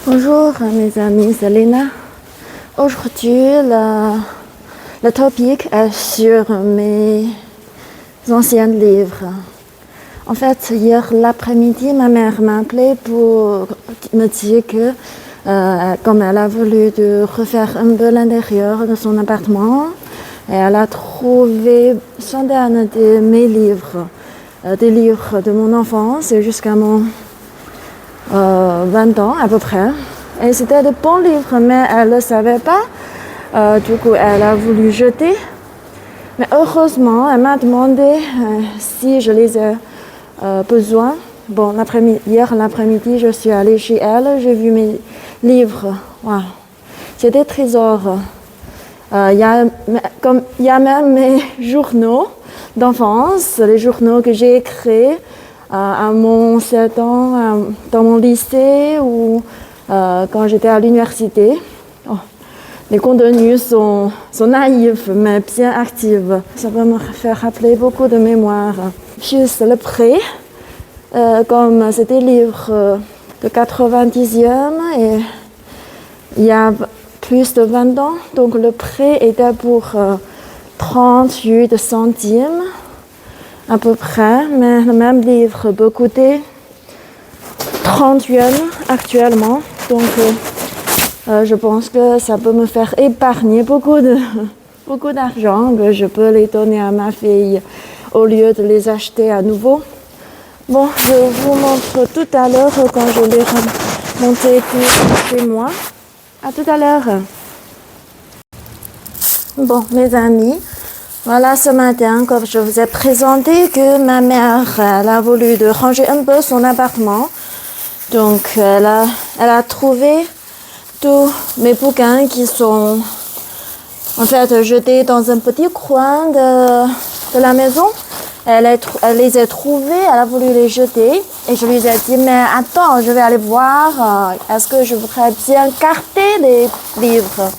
Bonjour mes amis, c'est Léna. Aujourd'hui, le topic est sur mes anciens livres. En fait, hier l'après-midi, ma mère m'a appelé pour me dire que, comme elle a voulu refaire un peu l'intérieur de son appartement, et elle a trouvé centaines de mes livres, des livres de mon enfance jusqu'à mon 20 ans à peu près. Et c'était de bons livres, mais elle ne le savait pas. Du coup, elle a voulu jeter. Mais heureusement, elle m'a demandé si je les ai besoin. Bon, hier l'après-midi, je suis allée chez elle, j'ai vu mes livres. Wow. C'est des trésors. Il y a même mes journaux d'enfance, les journaux que j'ai écrits à mon 7 ans, dans mon lycée ou quand j'étais à l'université. Oh, les contenus sont naïfs mais bien actifs. Ça peut me faire rappeler beaucoup de mémoire. Juste le prêt, comme c'était livre de 90e et il y a plus de 20 ans, donc le prêt était pour 38 centimes à peu près, mais le même livre peut coûter 30 yuan actuellement, donc je pense que ça peut me faire épargner beaucoup d'argent, que je peux les donner à ma fille au lieu de les acheter à nouveau. Bon, je vous montre tout à l'heure quand je vais remonter tout chez moi. À tout à l'heure. Bon, mes amis, voilà ce matin, comme je vous ai présenté, que ma mère elle a voulu ranger un peu son appartement. Donc, elle a trouvé tous mes bouquins qui sont en fait jetés dans un petit coin de la maison. Elle les a trouvés, elle a voulu les jeter. Et je lui ai dit, mais attends, je vais aller voir, est-ce que je voudrais bien garder les livres?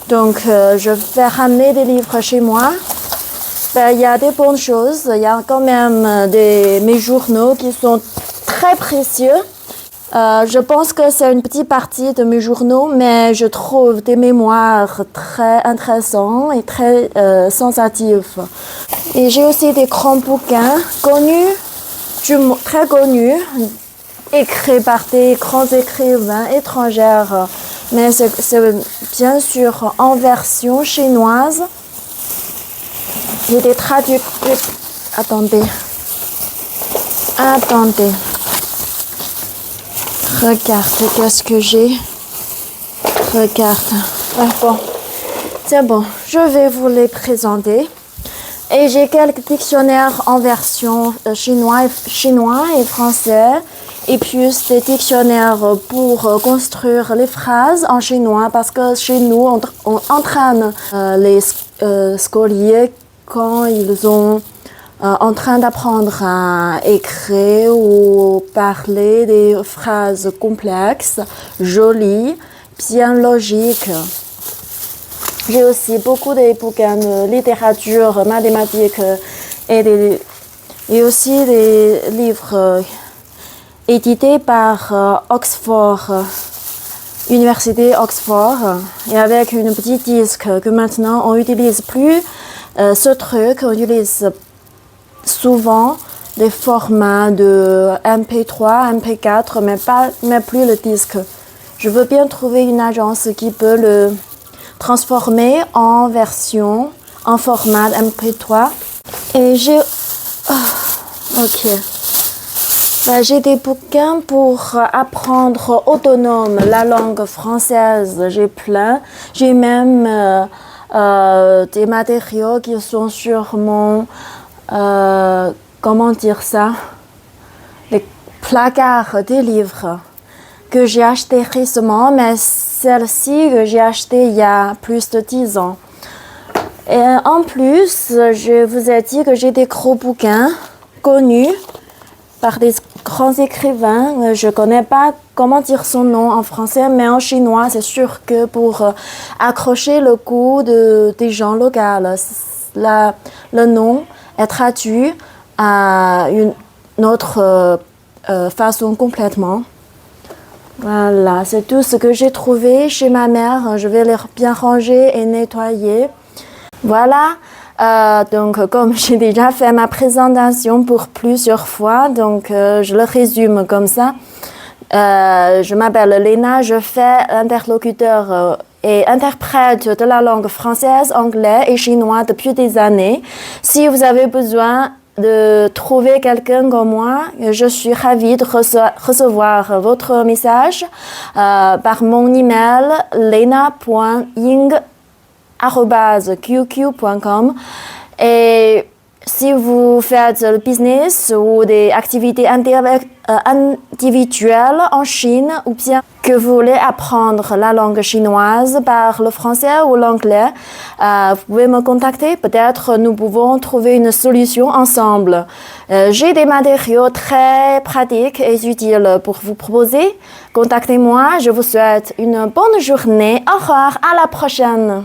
Donc, je vais ramener des livres chez moi. Ben, il y a des bonnes choses. Il y a quand même mes journaux qui sont très précieux. Je pense que c'est une petite partie de mes journaux, mais je trouve des mémoires très intéressantes et très sensitifs. Et j'ai aussi des grands bouquins très connus, écrits par des grands écrivains étrangers, mais c'est bien sûr en version chinoise. J'ai des traductions. Attendez. Regarde, qu'est-ce que j'ai? Regarde. Ouais, bon. C'est bon, je vais vous les présenter. Et j'ai quelques dictionnaires en version chinois et français. Et puis des dictionnaires pour construire les phrases en chinois. Parce que chez nous, on entraîne les scoliers quand ils sont en train d'apprendre à écrire ou parler des phrases complexes, jolies, bien logiques. J'ai aussi beaucoup de bouquins de littérature, mathématiques et aussi des livres édités par Oxford, Université Oxford, et avec une petite disque que maintenant on n'utilise plus. Ce truc, on utilise souvent des formats de MP3, MP4, mais plus le disque. Je veux bien trouver une agence qui peut le transformer en format MP3. Et j'ai j'ai des bouquins pour apprendre autonome la langue française. J'ai plein. J'ai même des matériaux qui sont sur mon comment dire ça, les placards des livres que j'ai acheté récemment, mais celle-ci que j'ai achetée il y a plus de 10 ans. Et en plus, je vous ai dit que j'ai des gros bouquins connus par des grands écrivains. Je ne connais pas comment dire son nom en français, mais en chinois, c'est sûr que pour accrocher le goût des gens locaux, le nom est traduit à une autre façon complètement. Voilà, c'est tout ce que j'ai trouvé chez ma mère. Je vais les bien ranger et nettoyer. Voilà, donc comme j'ai déjà fait ma présentation pour plusieurs fois, donc je le résume comme ça. Je m'appelle Léna, je fais interlocuteur et interprète de la langue française, anglais et chinois depuis des années. Si vous avez besoin de trouver quelqu'un comme moi, je suis ravie de recevoir votre message par mon email lena.ying@qq.com. Et si vous faites le business ou des activités individuelles en Chine ou bien que vous voulez apprendre la langue chinoise par le français ou l'anglais, vous pouvez me contacter. Peut-être nous pouvons trouver une solution ensemble. J'ai des matériaux très pratiques et utiles pour vous proposer. Contactez-moi. Je vous souhaite une bonne journée. Au revoir. À la prochaine.